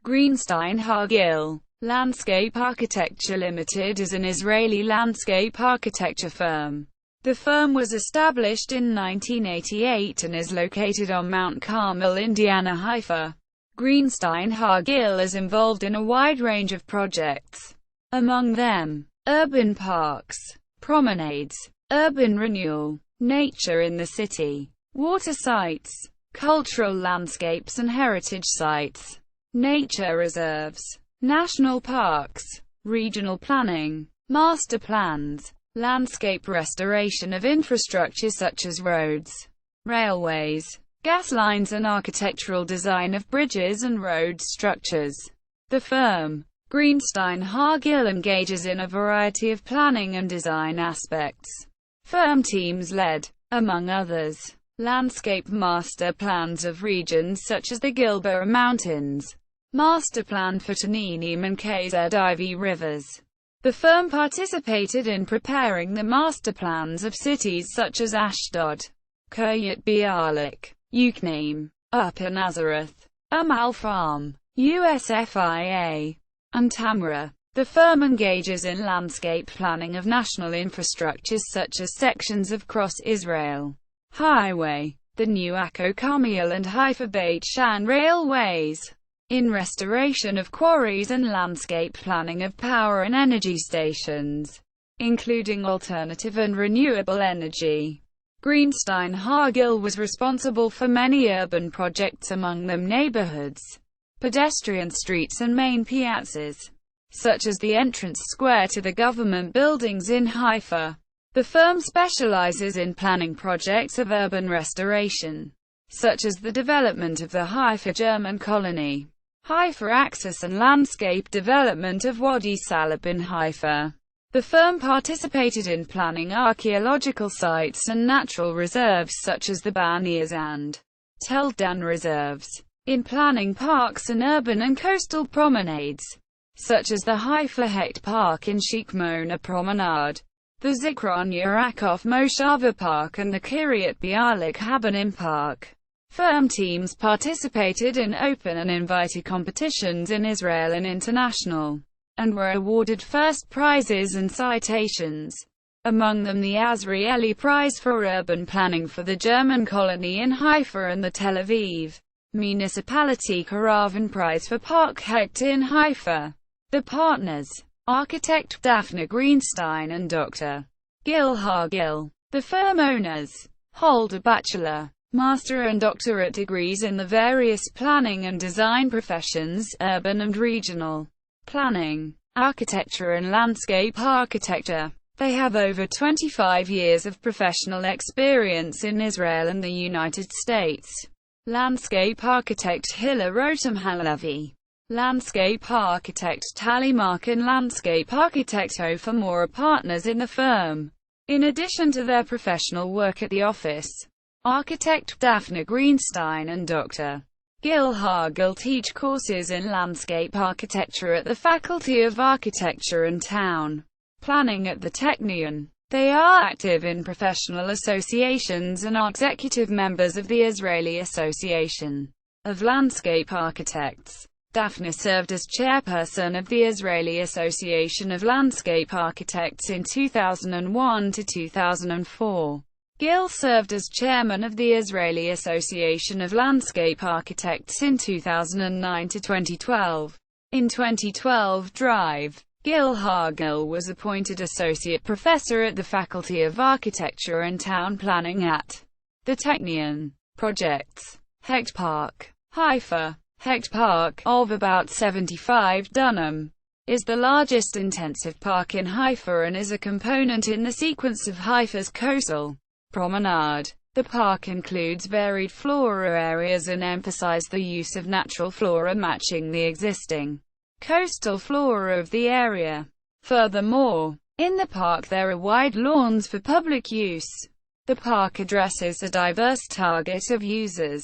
Greenstein Har-Gil Landscape Architecture Ltd is an Israeli landscape architecture firm. The firm was established in 1988 and is located on Mount Carmel, Indiana, Haifa. Greenstein Har-Gil is involved in a wide range of projects. Among them, urban parks, promenades, urban renewal, nature in the city, water sites, cultural landscapes and heritage sites, nature reserves, national parks, regional planning, master plans, landscape restoration of infrastructure such as roads, railways, gas lines and architectural design of bridges and road structures. The firm, Greenstein Har-Gil, engages in a variety of planning and design aspects. Firm teams led, among others, landscape master plans of regions such as the Gilboa Mountains, master plan for Taninim and KZIV rivers. The firm participated in preparing the master plans of cities such as Ashdod, Kiryat Bialik, Yukneam, Upper Nazareth, Al Farm, USFIA, and Tamra. The firm engages in landscape planning of national infrastructures such as sections of Cross-Israel Highway, the new Mount Carmel and Haifa Beit Shan railways, in restoration of quarries and landscape planning of power and energy stations, including alternative and renewable energy. Greenstein Har-Gil was responsible for many urban projects, among them neighborhoods, pedestrian streets and main piazzas, such as the entrance square to the government buildings in Haifa. The firm specializes in planning projects of urban restoration, such as the development of the Haifa German colony, Haifa Axis, and landscape development of Wadi Salab in Haifa. The firm participated in planning archaeological sites and natural reserves such as the Banias and Tel Dan reserves, in planning parks and urban and coastal promenades, such as the Haifa Hecht Park in Sheikh Mona Promenade, the Zikron Yaakov Moshava Park and the Kiryat Bialik Habanim Park. Firm teams participated in open and invited competitions in Israel and international, and were awarded first prizes and citations, among them the Azrieli Prize for Urban Planning for the German colony in Haifa and the Tel Aviv Municipality Caravan Prize for Park Hecht in Haifa. The partners, architect Daphne Greenstein and Dr. Gil Har-Gil. The firm owners hold a bachelor, master and doctorate degrees in the various planning and design professions, urban and regional planning, architecture and landscape architecture. They have over 25 years of professional experience in Israel and the United States. Landscape architect Hilla Rotem Halavi, landscape architect Tali Mark and landscape architect Ofer Moore are partners in the firm. In addition to their professional work at the office, architect Daphne Greenstein and Dr. Gil Har-Gil teach courses in landscape architecture at the Faculty of Architecture and Town Planning at the Technion. They are active in professional associations and are executive members of the Israeli Association of Landscape Architects. Daphne served as chairperson of the Israeli Association of Landscape Architects in 2001 to 2004. Gil served as chairman of the Israeli Association of Landscape Architects in 2009 to 2012. In 2012, Gil Har-Gil was appointed associate professor at the Faculty of Architecture and Town Planning at the Technion. Projects: Hecht Park, Haifa. Hecht Park, of about 75 dunam, is the largest intensive park in Haifa and is a component in the sequence of Haifa's coastal promenade. The park includes varied flora areas and emphasizes the use of natural flora matching the existing coastal flora of the area. Furthermore, in the park there are wide lawns for public use. The park addresses a diverse target of users: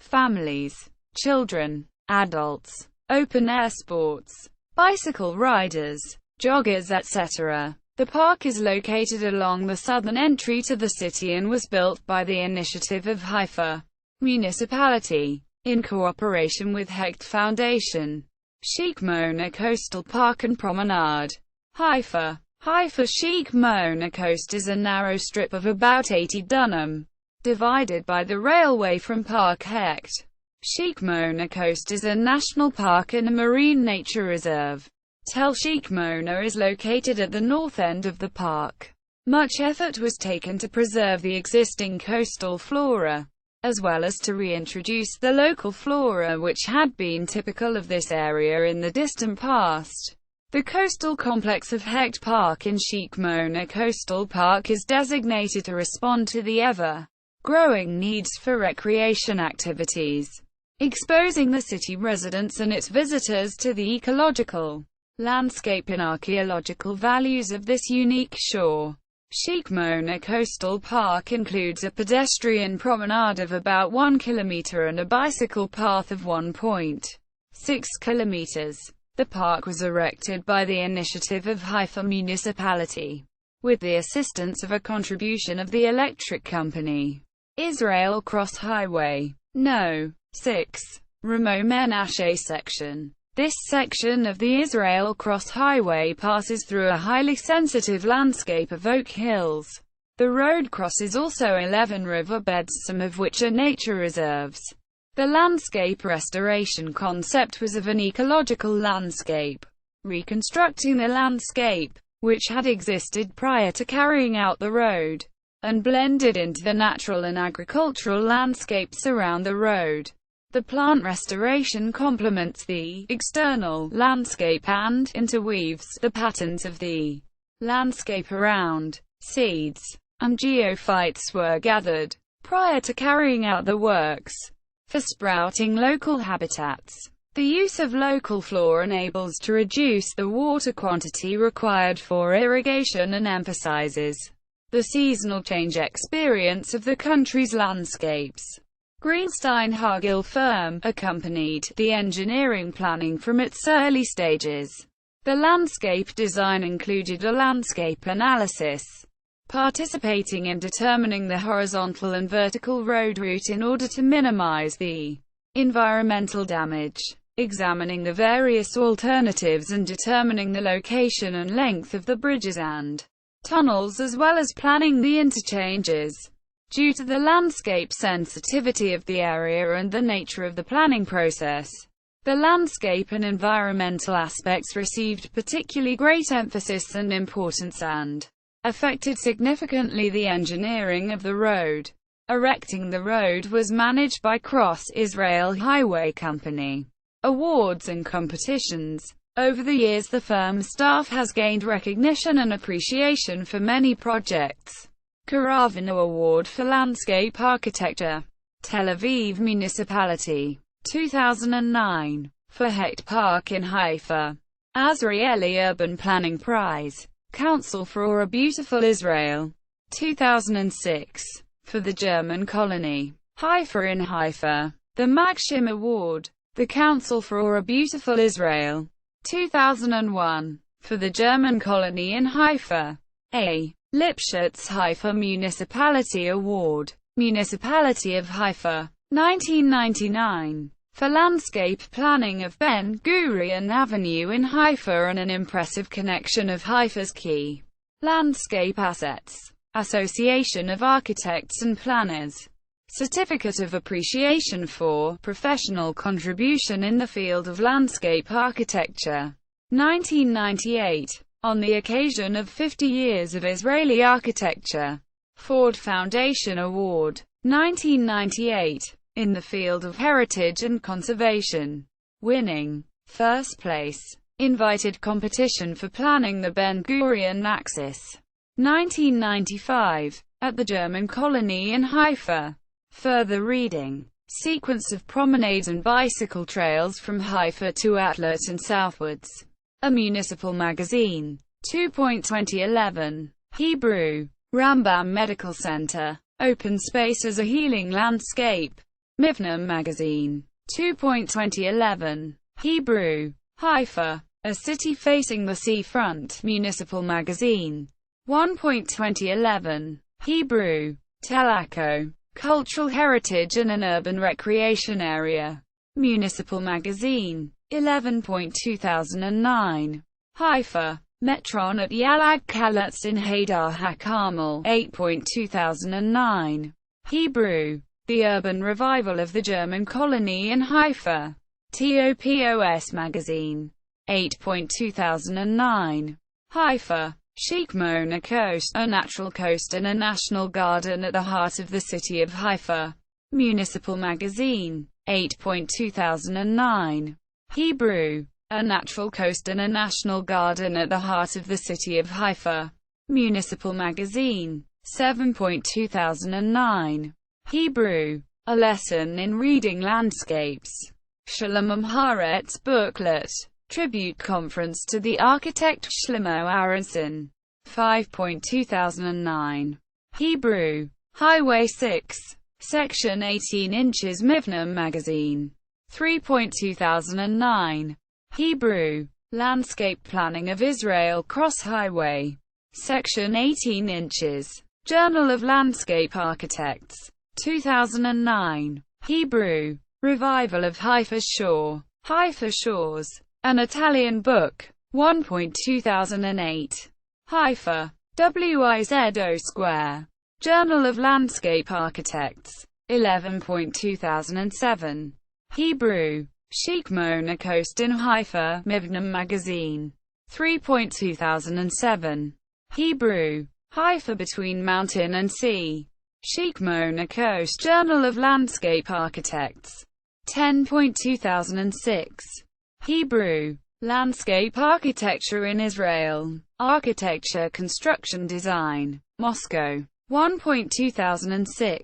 families, children, adults, open-air sports, bicycle riders, joggers, etc. The park is located along the southern entry to the city and was built by the initiative of Haifa Municipality, in cooperation with Hecht Foundation. Sheikh Mona Coastal Park and Promenade. Haifa. Haifa Sheikh Mona Coast is a narrow strip of about 80 dunham, divided by the railway from Park Hecht. Sheikh Mona Coast is a national park and a marine nature reserve. Tel Sheikh Mona is located at the north end of the park. Much effort was taken to preserve the existing coastal flora, as well as to reintroduce the local flora which had been typical of this area in the distant past. The coastal complex of Hecht Park in Sheikh Mona Coastal Park is designated to respond to the ever-growing needs for recreation activities, exposing the city residents and its visitors to the ecological, landscape and archaeological values of this unique shore. Sheikh Mona Coastal Park includes a pedestrian promenade of about 1 kilometer and a bicycle path of 1.6 kilometers. The park was erected by the initiative of Haifa municipality, with the assistance of a contribution of the electric company. Israel Cross Highway. No. 6. Ramo Menashe section. This section of the Israel Cross Highway passes through a highly sensitive landscape of oak hills. The road crosses also 11 riverbeds, some of which are nature reserves. The landscape restoration concept was of an ecological landscape, reconstructing the landscape, which had existed prior to carrying out the road, and blended into the natural and agricultural landscapes around the road. The plant restoration complements the external landscape and interweaves the patterns of the landscape around. Seeds and geophytes were gathered prior to carrying out the works for sprouting local habitats. The use of local flora enables to reduce the water quantity required for irrigation and emphasizes the seasonal change experience of the country's landscapes. Greenstein Har-Gil firm accompanied the engineering planning from its early stages. The landscape design included a landscape analysis, participating in determining the horizontal and vertical road route in order to minimize the environmental damage, examining the various alternatives and determining the location and length of the bridges and tunnels, as well as planning the interchanges. Due to the landscape sensitivity of the area and the nature of the planning process, the landscape and environmental aspects received particularly great emphasis and importance and affected significantly the engineering of the road. Erecting the road was managed by Cross Israel Highway Company. Awards and competitions. Over the years the firm's staff has gained recognition and appreciation for many projects. Karavino Award for Landscape Architecture. Tel Aviv Municipality. 2009. For Hecht Park in Haifa. Azrieli Urban Planning Prize. Council for a Beautiful Israel. 2006. For the German colony. Haifa in Haifa. The Magshim Award. The Council for a Beautiful Israel. 2001. For the German colony in Haifa. A. Lipschutz Haifa Municipality Award. Municipality of Haifa. 1999. For landscape planning of Ben Gurion Avenue in Haifa and an impressive connection of Haifa's key landscape assets. Association of Architects and Planners. Certificate of Appreciation for Professional Contribution in the Field of Landscape Architecture. 1998. On the occasion of 50 years of Israeli architecture. Ford Foundation Award. 1998. In the field of heritage and conservation. Winning. First place. Invited competition for planning the Ben Gurion Axis. 1995. At the German colony in Haifa. Further reading. Sequence of promenades and bicycle trails from Haifa to Atlat and southwards. A Municipal Magazine. 2.2011. Hebrew. Rambam Medical Center. Open Space as a Healing Landscape. Mivna Magazine. 2.2011. Hebrew. Haifa. A City Facing the Seafront. Municipal Magazine. 1.2011. Hebrew. Tel Echo. Cultural Heritage and an Urban Recreation Area. Municipal Magazine. 11.2009. Haifa. Metron at Yalag Kalatz in Hadar HaCarmel. 8.2009. Hebrew. The Urban Revival of the German Colony in Haifa. TOPOS Magazine. 8.2009. Haifa. Sheikh Mona Coast, a natural coast and a national garden at the heart of the city of Haifa. Municipal Magazine. 8.2009. Hebrew. A natural coast and a national garden at the heart of the city of Haifa. Municipal Magazine. 7.2009. Hebrew. A lesson in reading landscapes. Shalom Haaretz booklet. Tribute conference to the architect Shlomo Aronson. 5.2009. Hebrew. Highway 6. Section 18 inches Mivna Magazine. 3.2009. Hebrew. Landscape Planning of Israel Cross Highway. Section 18 inches. Journal of Landscape Architects. 2009. Hebrew. Revival of Haifa Shore. Haifa Shores. An Italian book. 1.2008. Haifa. WIZO Square. Journal of Landscape Architects. 11.2007. Hebrew. Sheikh Mona Coast in Haifa. Mivna Magazine. 3.2007. Hebrew. Haifa Between Mountain and Sea. Sheikh Mona Coast. Journal of Landscape Architects. 10.2006. Hebrew. Landscape Architecture in Israel. Architecture Construction Design. Moscow. 1.2006.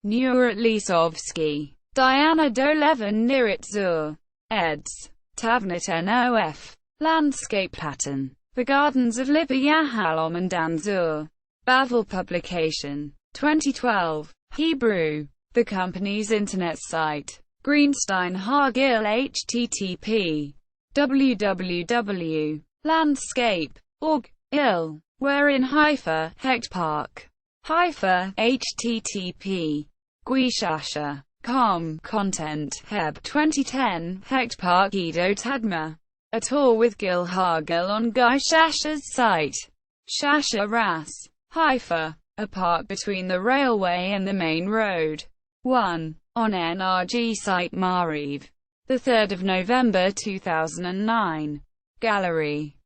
Nurat Lisovsky. Diana Dolevin Nirit Zur. eds. Tavnit Nof. Landscape Pattern. The Gardens of Lipa Yahalom and Dan Zur. Bavel Publication. 2012. Hebrew. The company's internet site. Greenstein Har-Gil http. www.landscape.org. Il. Where in Haifa, Hecht Park. Haifa, http. Guishasha. Com. Content. Heb. 2010. Hecht Park Edo Tadma. A tour with Gil Har-Gil on Guy Shasha's site. Shasha Ras. Haifa. A park between the railway and the main road. 1. On NRG site Mariv. 3 November 2009. Gallery.